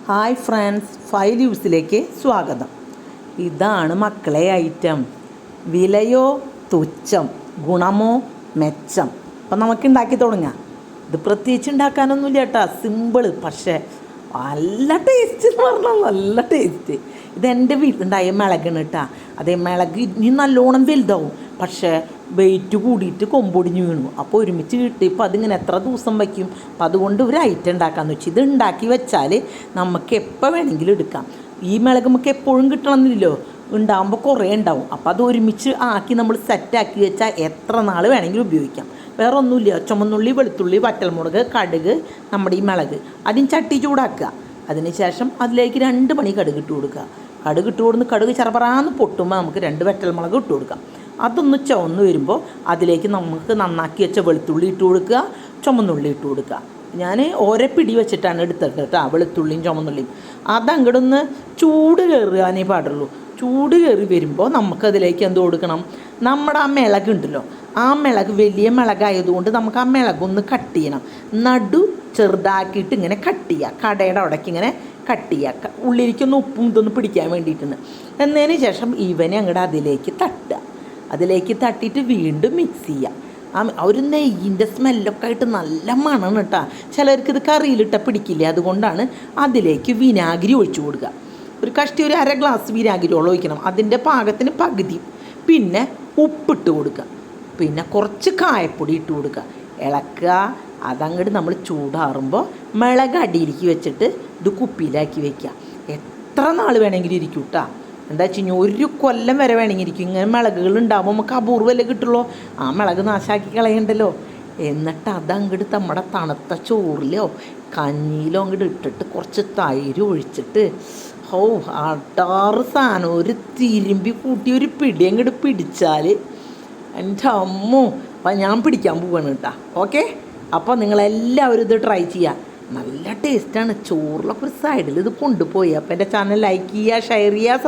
Hi friends, 5 ലീവ്സിലേക്ക് സ്വാഗതം. ഇതാണ് മക്കളെ ഐറ്റം. വിലയോ തുച്ഛം, ഗുണമോ മെച്ചം. അപ്പം നമുക്ക് ഉണ്ടാക്കി തുടങ്ങാം. ഇത് പ്രത്യേകിച്ച് ഉണ്ടാക്കാനൊന്നുമില്ല കേട്ടോ, സിമ്പിള്. പക്ഷേ നല്ല ടേസ്റ്റ് എന്ന് പറഞ്ഞാൽ നല്ല ടേസ്റ്റ്. ഇതെൻ്റെ വീട്ടിലുണ്ടായ മിളകാണ് കേട്ടോ. അതേ മിളക് ഇനി നല്ലോണം വലുതാവും, പക്ഷേ വെയിറ്റ് കൂടിയിട്ട് കൊമ്പൊടിഞ്ഞ് വീണു. അപ്പോൾ ഒരുമിച്ച് കിട്ടിയപ്പോൾ അതിങ്ങനെ എത്ര ദിവസം വയ്ക്കും. അപ്പം അതുകൊണ്ട് ഒരു ഐറ്റം ഉണ്ടാക്കാമെന്ന് വെച്ചു. ഇത് ഉണ്ടാക്കി വെച്ചാൽ നമുക്ക് എപ്പോൾ വേണമെങ്കിലും എടുക്കാം. ഈ മിളക് നമുക്ക് എപ്പോഴും കിട്ടണമെന്നില്ലല്ലോ, ഉണ്ടാകുമ്പോൾ കുറേ ഉണ്ടാവും. അപ്പോൾ അത് ഒരുമിച്ച് ആക്കി നമ്മൾ സെറ്റാക്കി വെച്ചാൽ എത്ര നാൾ വേണമെങ്കിലും ഉപയോഗിക്കാം. വേറെ ഒന്നുമില്ല, ചുമന്നുള്ളി, വെളുത്തുള്ളി, വറ്റൽമുളക്, കടുക്, നമ്മുടെ ഈ മിളക്. അതിന് ചട്ടി ചൂടാക്കുക. അതിന് ശേഷം അതിലേക്ക് 2 മണി കടുക് ഇട്ട് കൊടുക്കുക. കടുക് ഇട്ട് കൊടുന്ന് കടുക് ചെറുപറാന്ന് പൊട്ടുമ്പോൾ നമുക്ക് 2 വറ്റൽമുളക് ഇട്ട് കൊടുക്കാം. അതൊന്ന് ചുവന്ന് വരുമ്പോൾ അതിലേക്ക് നമുക്ക് നന്നാക്കി വെച്ച വെളുത്തുള്ളി ഇട്ട് കൊടുക്കുക, ചുമന്നുള്ളി ഇട്ട് കൊടുക്കുക. ഞാൻ ഓരോ പിടി വെച്ചിട്ടാണ് എടുത്തിട്ട് കേട്ടോ, വെളുത്തുള്ളിയും ചുമന്നുള്ളിയും. അതങ്ങോട്ടൊന്ന് ചൂട് കയറാനേ പാടുള്ളൂ. ചൂട് കയറി വരുമ്പോൾ നമുക്കതിലേക്ക് എന്ത് കൊടുക്കണം, നമ്മുടെ ആ മിളക് ഉണ്ടല്ലോ, ആ മിളക് വലിയ മിളകായതുകൊണ്ട് നമുക്ക് ആ മിളകൊന്ന് കട്ട് ചെയ്യണം. നടു ചെറുതാക്കിയിട്ട് ഇങ്ങനെ കട്ട് ചെയ്യുക, കടയുടെ അവിടേക്ക് ഇങ്ങനെ കട്ട് ചെയ്യുക. ഉള്ളിലേക്കൊന്ന് ഉപ്പും ഇതൊന്ന് പിടിക്കാൻ വേണ്ടിയിട്ടുണ്ട്. എന്നതിന് ശേഷം ഇവനെ അങ്ങോട്ട് അതിലേക്ക് തട്ടുക. അതിലേക്ക് തട്ടിയിട്ട് വീണ്ടും മിക്സ് ചെയ്യുക. ആ ഒരു നെയ്യിൻ്റെ സ്മെല്ലൊക്കെ ആയിട്ട് നല്ല മണമാണ് കേട്ടോ. ചിലർക്ക് ഇത് കറിയിലിട്ട പിടിക്കില്ല, അതുകൊണ്ടാണ് അതിലേക്ക് വിനാഗിരി ഒഴിച്ചു കൊടുക്കുക. ഒരു കഷ്ടി ഒരു 1/2 ഗ്ലാസ് വിനാഗിരിയോളം ഒഴിക്കണം. അതിൻ്റെ പാകത്തിന് പകുതി. പിന്നെ ഉപ്പിട്ട് കൊടുക്കുക, പിന്നെ കുറച്ച് കായപ്പൊടി ഇട്ട് കൊടുക്കുക, ഇളക്കുക. അതങ്ങോട്ട് നമ്മൾ ചൂടാറുമ്പോൾ മിളക് അടിയിലേക്ക് വെച്ചിട്ട് ഇത് കുപ്പിയിലാക്കി വയ്ക്കുക. എത്ര നാൾ വേണമെങ്കിലും ഇരിക്കും കേട്ടോ. എന്താ വെച്ച് കഴിഞ്ഞാൽ 1 കൊല്ലം വരെ വേണമെങ്കിൽ ഇരിക്കും. ഇങ്ങനെ മിളകുകൾ ഉണ്ടാകുമ്പോൾ നമുക്ക് അപൂർവമല്ലേ കിട്ടുള്ളൂ. ആ മിളക് നാശാക്കി കളയണ്ടല്ലോ. എന്നിട്ട് അതങ്ങോട്ട് നമ്മുടെ തണുത്ത ചോറിലോ കഞ്ഞിയിലോ അങ്ങോട്ട് ഇട്ടിട്ട് കുറച്ച് തൈര് ഒഴിച്ചിട്ട് അടാറ് സാധനം ഒരു തിരുമ്പി കൂട്ടി ഒരു പിടി അങ്ങോട്ട് പിടിച്ചാൽ എൻ്റെ അമ്മോ. അപ്പം ഞാൻ പിടിക്കാൻ പോവാണ് കേട്ടോ. ഓക്കെ, അപ്പോൾ നിങ്ങളെല്ലാവരും ഇത് ട്രൈ ചെയ്യുക. നല്ല ടേസ്റ്റാണ്. ചോറിലൊക്കെ ഒരു സൈഡിൽ ഇത് കൊണ്ടുപോയി. അപ്പോൾ എൻ്റെ ചാനൽ ലൈക്ക് ചെയ്യുക, ഷെയർ ചെയ്യുക,